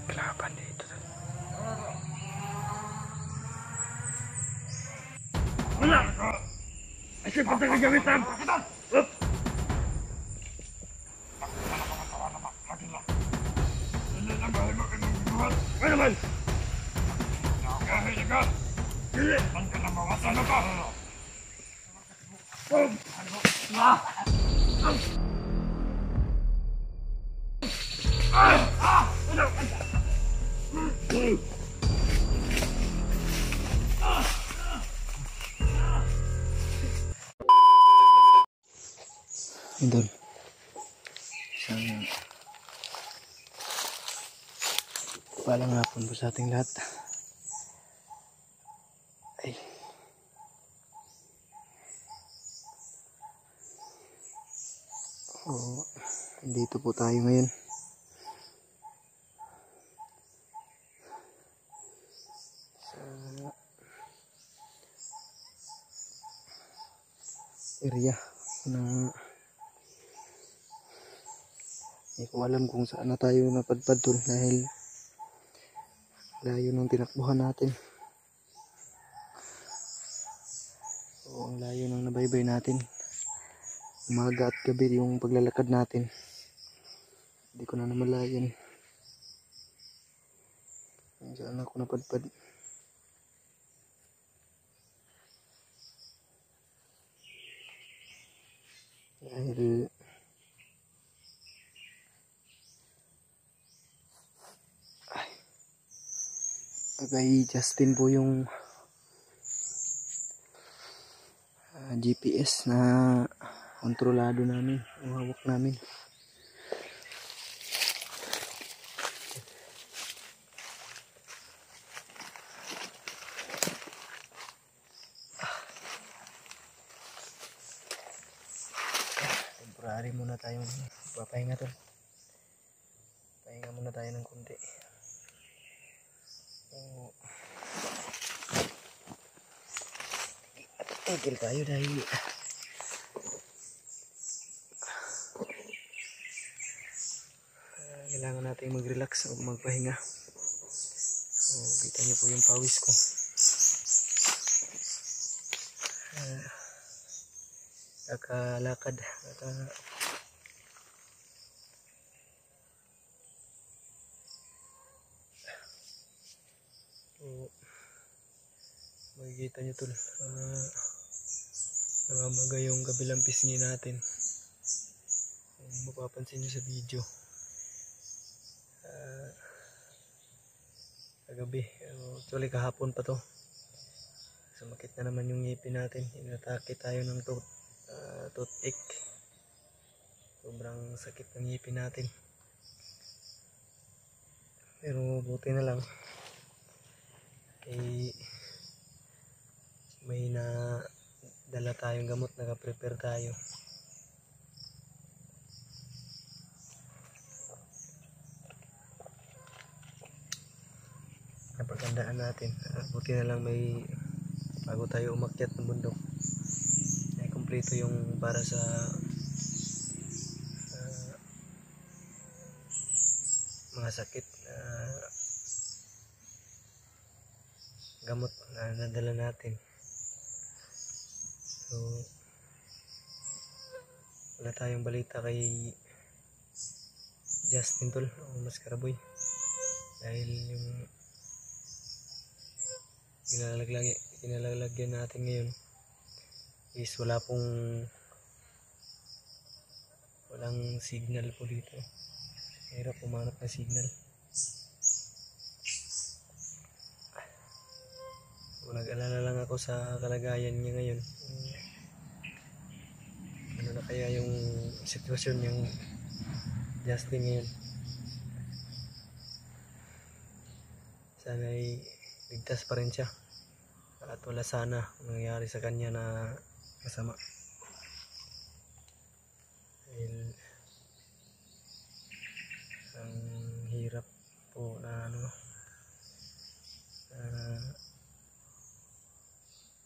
Kelaban dito. Wala! Asya pa tayo gamitan! Up! Ano naman? Kahit ka! Dili! Ang ka na mawasan na ka! Idol, isang palang hapon po sa ating lahat. Ay, dito po tayo ngayon sa area na hindi ko alam kung saan na tayo napadpad tol, dahil layo ng tinakbuhan natin. So, ang layo ng nabaybay natin, umaga at gabi yung paglalakad natin. Hindi ko na namalayan kung saan ako napadpad. Dahil kay Justin po yung GPS na kontrolado namin, yung hawak namin. Temporary muna tayong papahinga tol. Pahinga muna tayo ng konti. Tigil tayo dahil kailangan natin mag-relax o magpahinga. So, kita niyo po yung pawis ko. Kakalakad, makikita nyo tol, namamaga yung kabilang pisngi natin. Kung mapapansin nyo sa video, kagabi, actually kahapon pa to, sumakit na naman yung ngipin natin. Inatake tayo ng toothache. Sobrang sakit ng ngipin natin, pero buti na lang may dala tayong gamot, naka-prepare tayo. Napagandaan natin. Buti na lang may bago tayo umakyat ng bundok ay kumpleto yung para sa mga sakit gamot na nadala natin. So, wala tayong balita kay Justin tol o Maskaraboy, dahil yung inalalagyan natin ngayon is walang signal po dito. Hirap pumanap na signal. So, nag-alala lang ako sa kalagayan niya ngayon. Ano na kaya yung sitwasyon yung Justin ngayon. Sana'y ligtas pa rin siya at wala sana nangyari sa kanya na masama. Dahil ang hirap po na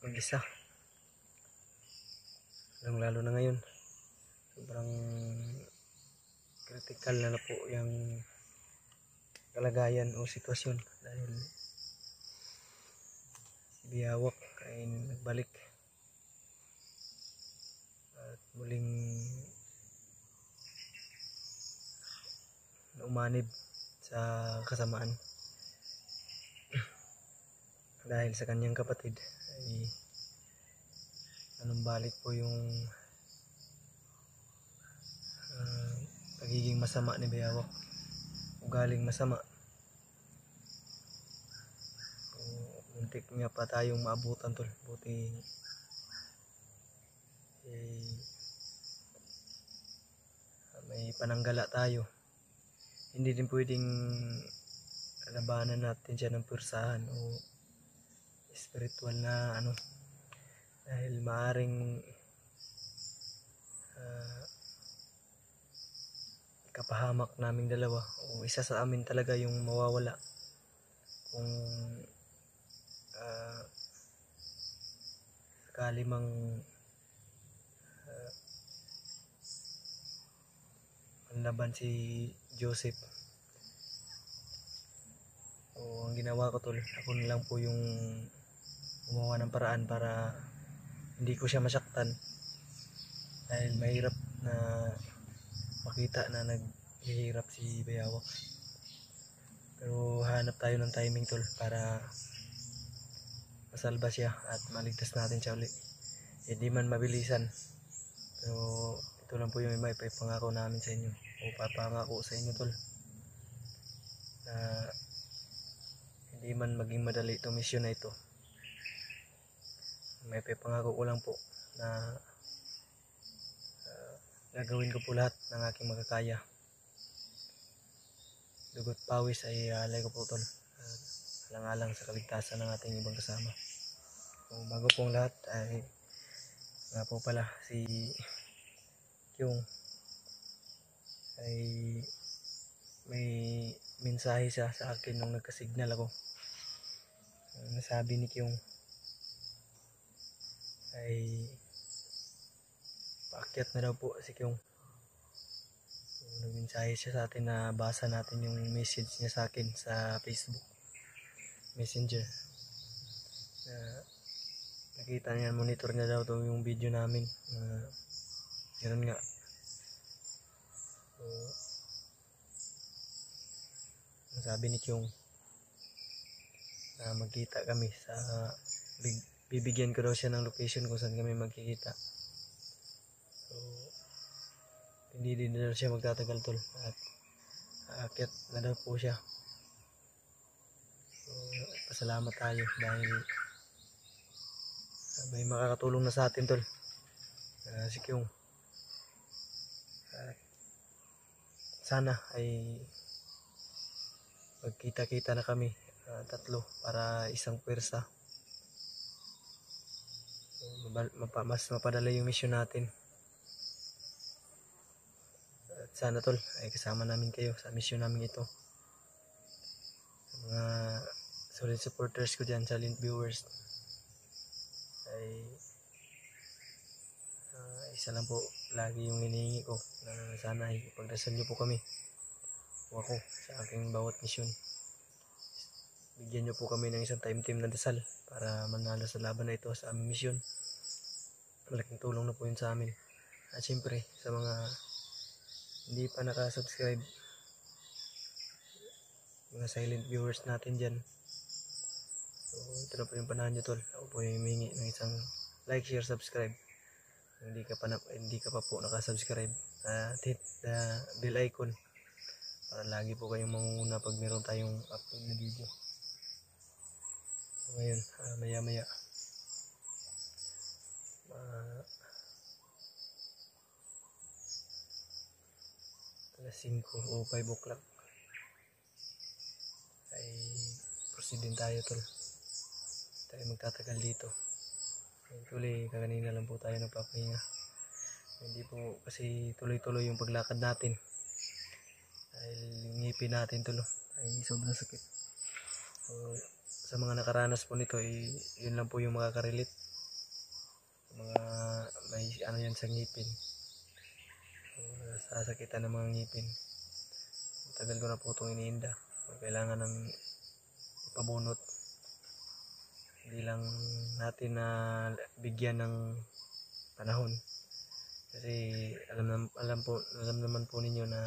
mag-isa, lalo na ngayon. Sobrang critical na po yung kalagayan o sitwasyon dahil si Biyawak ay nagbalik at muling umanib sa kasamaan dahil sa kanyang kapatid ay anumbalik po yung pagiging masama ni Biyawak, ugaling masama. Muntik nga pa tayong maabutan tol, buti may pananggala tayo. Hindi din pwedeng labanan natin siya ng pwersahan o spiritual na ano, dahil maaring kapahamak naming dalawa o isa sa amin talaga yung mawawala kung sakali mang manlaban si Joseph. O ang ginawa ko tol, ako na lang po yung gumawa ng paraan para hindi ko siya masaktan dahil mahirap na makita na naghihirap si Biyawak. Pero hanap tayo ng timing tol para masalba siya at maligtas natin siya ulit. Hindi man mabilisan, pero ito lang po yung ipapangako namin sa inyo o papangako sa inyo tol, na hindi man maging madali itong misyon na ito. May ipapangako ko lang po na gagawin ko po lahat ng aking makakaya. Dugot pawis ay alay ko po tol, alang-alang sa kaligtasan ng ating ibang kasama. So, bago pong lahat ay nga po pala si Kyung ay may mensahe siya sa akin nung nagkasignal ako. Nasabi ni Kyung ay paakyat na daw po si Kyung. So, nagmensahe siya sa atin na basa natin yung message niya sa akin sa Facebook Messenger. Nakita niya, monitor niya daw to yung video namin. Ganoon nga. So, sabi ni Kyung na magkita kami sa bibigyan ko daw siya ng location kung saan kami magkikita. So, hindi din daw siya magtatagal tol at aakyat na daw po siya. So, pasalamat tayo dahil may makakatulong na sa atin tol, si Kyung. Sana ay magkita-kita na kami tatlo para isang pwersa. Mas mapadala yung mission natin. At sana tol ay kasama namin kayo sa mission namin ito. Sa mga solid supporters ko dyan, silent viewers, ay isa lang po lagi yung hinihingi ko, na sana ay pagdasal nyo po kami o ako sa aking bawat mission. Bigyan nyo po kami ng isang time team na dasal para manalo sa laban na ito sa aming mission. Malaking tulong na po yun sa amin. At syempre sa mga hindi pa nakasubscribe, mga silent viewers natin dyan, so ito na po yung panahon nyo tol. Ako po yung humingi ng isang like, share, subscribe. Hindi ka pa po nakasubscribe, hit the bell icon para lagi po kayong mangunguna pag meron tayong upload na video. So, ngayon maya alas 5 o 5 o'clock ay proceed din tayo tol. Tayo magtatagal dito. Actually kaganina lang po tayo nagpapahinga. Hindi po kasi tuloy-tuloy yung paglakad natin dahil yung ngipin natin tol ay sobrang sakit. So, sa mga nakaranas po nito yun lang po yung makakarelate, mga may ano yan sa ngipin. So, sasakitan ng mga ngipin. Tagal ko na po itong iniinda. kailangan ng ipabunot. Hindi lang natin na bigyan ng panahon. Kasi alam naman po ninyo na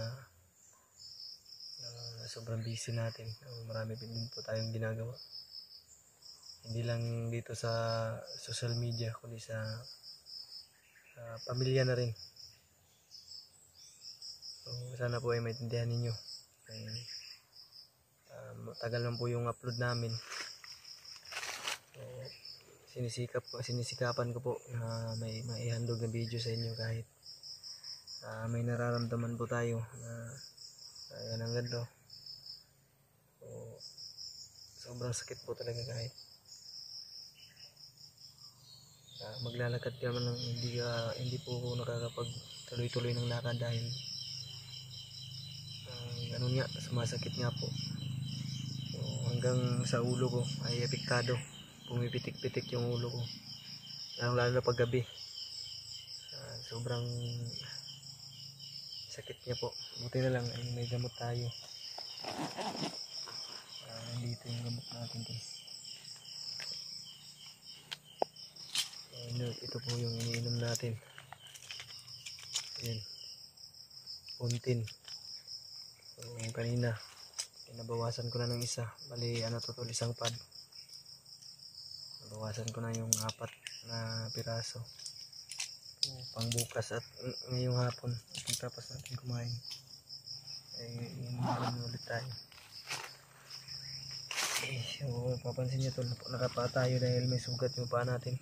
sobrang busy natin. Marami din po tayong ginagawa. Hindi lang dito sa social media, kundi sa pamilya na rin. So, sana po ay maintindihan ninyo. Matagal lang po yung upload namin. So, sinisikapan ko po na may maihandog na video sa inyo kahit may nararamdaman po tayo na ayan ang ganito. So, sobrang sakit po talaga kahit maglalakad ka man ng hindi po ako nakakapag tuloy-tuloy ng lakad dahil ganun nga, sumasakit nga po. So, hanggang sa ulo ko ay apektado, pumipitik-pitik yung ulo ko, lalo na pag gabi. Sobrang sakit niya po. Buti na lang ay may gamot tayo. Nandito yung gamot natin to. Ito po yung iniinom natin. Ayan, Puntin. So, kanina pinabawasan ko na ng isa, bali ano to, isang pad. Nabawasan ko na yung 4 na piraso. So, pang bukas at ngayong hapon pagtapos natin kumain ay inumin ulit tayo. So, papansin nyo to, nakapa tayo dahil may sugat yung paa natin,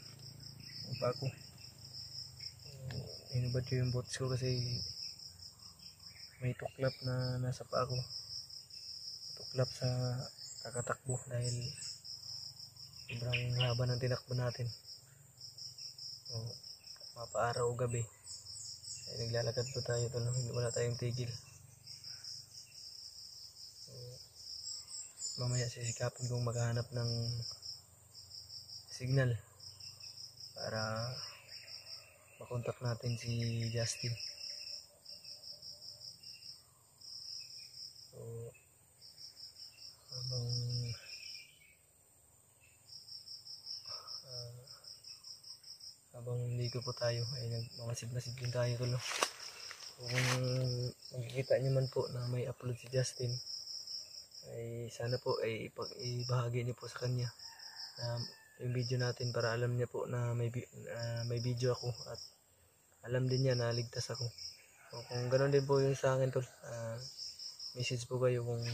yung paa ko. Inubat yung boots ko kasi may tuklap na nasa paa ko, tuklap sa kakatakbo dahil sobrang haba ng tinakbo natin. So, mapaaraw o gabi ay naglalakad po tayo to, wala tayong tigil. So, mamaya sisikapin kong maghanap ng signal para makontak natin si Justin. So, habang ligo po tayo ay nagmamasid-masid din tayo tulo. So, kung makikita nyo man po na may upload si Justin, ay sana po ay ibahagi niyo po sa kanya yung video natin para alam niya po na may video ako at alam din niya na ligtas ako. So, kung ganoon din po yung sa akin tol, message po kayo kung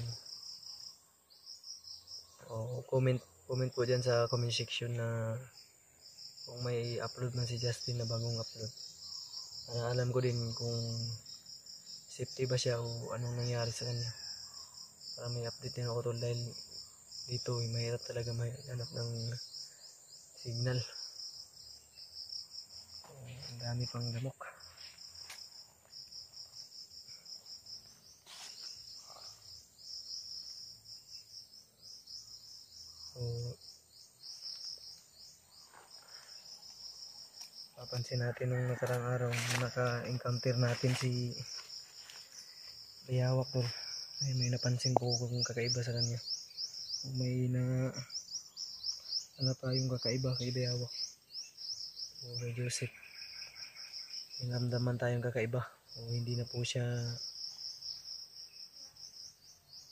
comment po dyan sa comment section na kung may upload man si Justin na bagong upload. Alam ko din kung safety ba siya o anong nangyari sa kanya, para may update din ako tol, dahil dito mahirap talaga mahanap ng signal. Ang dami pang lamok. So, papansin natin nung nakarang araw naka-encounter natin si Bayawak tol. Ay, may napansin po kung kakaiba sa kanya. May ano pa yung kakaiba kay Bayawak o kay Joseph. May naramdaman tayong kakaiba o hindi na po siya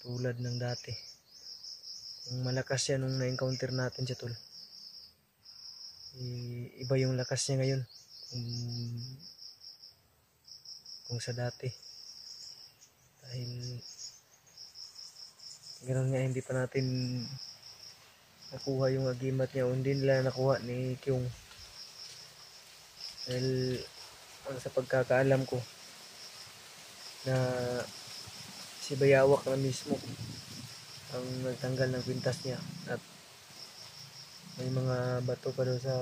tulad ng dati. Kung malakas siya nung na-encounter natin siya tol, iba yung lakas niya ngayon kung sa dati. Dahil ganoon nga, hindi pa natin nakuha yung agimat niya o hindi nila nakuha ni Kyung. Dahil sa pagkakaalam ko na si Bayawak na mismo ang nagtanggal ng kwintas niya at may mga bato pa daw sa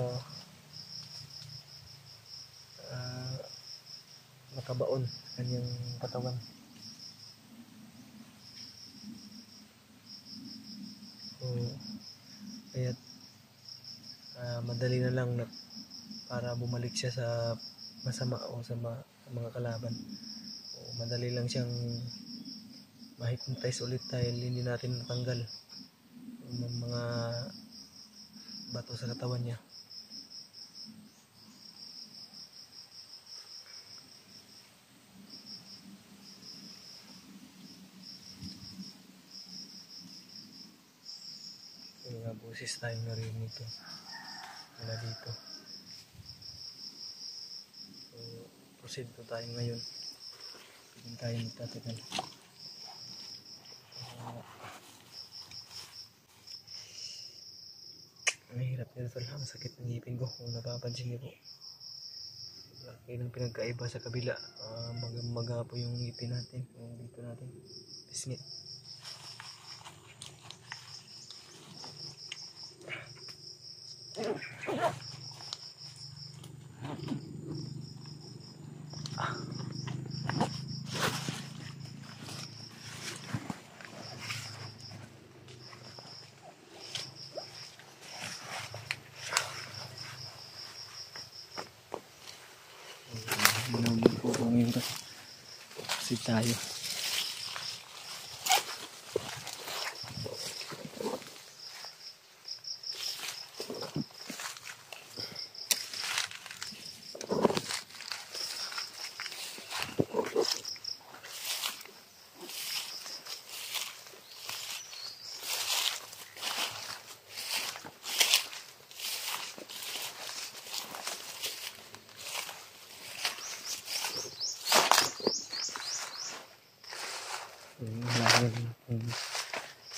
nakabaon sa kanyang katawan. So, kaya madali na lang na para bumalik siya sa masama o sa mga kalaban. O madali lang siyang ma-hypnotize ulit dahil hindi natin natanggal yung mga bato sa katawan niya. May mga boses tayong narinig dito mula dito. So proceed po tayo ngayon. Hindi tayo magtatagal. Mahirap nito tol. Ang sakit ng ngipin ko kung napapansin niyo po. Laki ng pinagkaiba sa kabila. Maga po yung ngipin natin, yung dito natin pisngit. Naman po kung yun kasi tayo.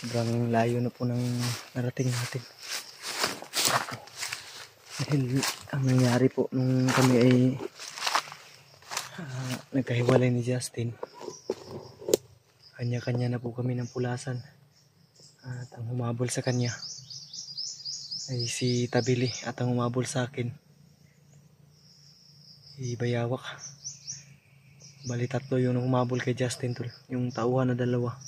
Sobrang layo na po ng narating natin. Dahil ang nangyari po nung kami ay nagkahiwalay ni Justin, kanya-kanya na po kami ng pulasan. At ang humabol sa kanya ay si Tabili, at ang humabol sa akin si Bayawak. Bali tatlo yung humabol kay Justin tol, yung tauhan na dalawa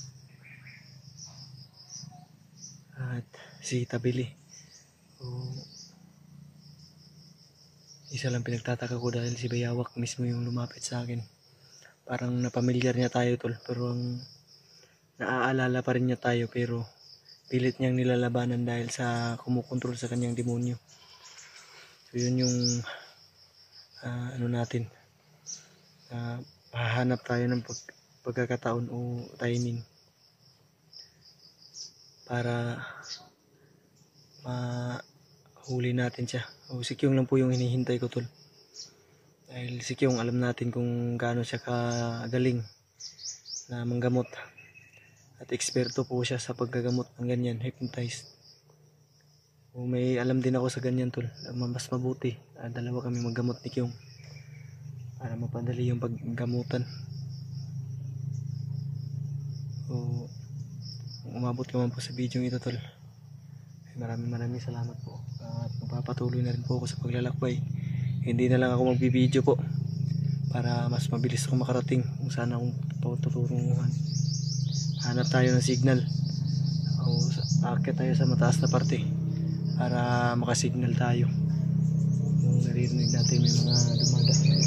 at si Tabili. So, isa lang pinagtataka ko dahil si Bayawak mismo yung lumapit sa akin. Parang napamilyar niya tayo tol, pero ang naaalala pa rin niya tayo, pero pilit niyang nilalabanan dahil sa kumukontrol sa kanyang demonyo. So yun yung ano natin, hahanap tayo ng pagkakataon o timing para mahuli natin siya. O si Kyung lang po yung hinihintay ko tol, dahil si Kyung alam natin kung gaano siya kagaling na manggamot at eksperto po siya sa paggagamot ng ganyan, hypnotize. O may alam din ako sa ganyan tol, mas mabuti dalawa kami maggamot ni Kyung para mapadali yung paggamutan. So kung umabot ka man po sa video ito tol, maraming salamat po, at magpapatuloy na rin po ako sa paglalakbay. Hindi na lang ako magbibideo po para mas mabilis ako makarating kung saan akong tuturunguhan. Hanap tayo ng signal o aakyat tayo sa mataas na parte para makasignal tayo. Kung naririnig natin may mga dumadaan,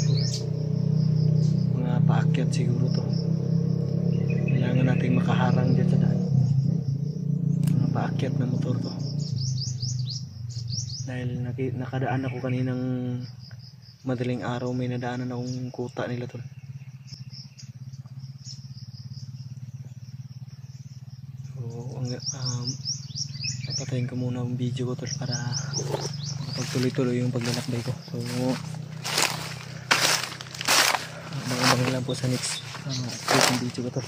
mga paakyat siguro to, kailangan natin makaharang dyan sa daan, mga paakyat na motor to. Dahil nakadaan ako kaninang madaling araw, may nadaanan akong kuta nila tol. So napatayin ko muna ang video ko tol para makapagtuloy-tuloy yung paglalakbay ko. So abang-abang lang po sa next video ko tol.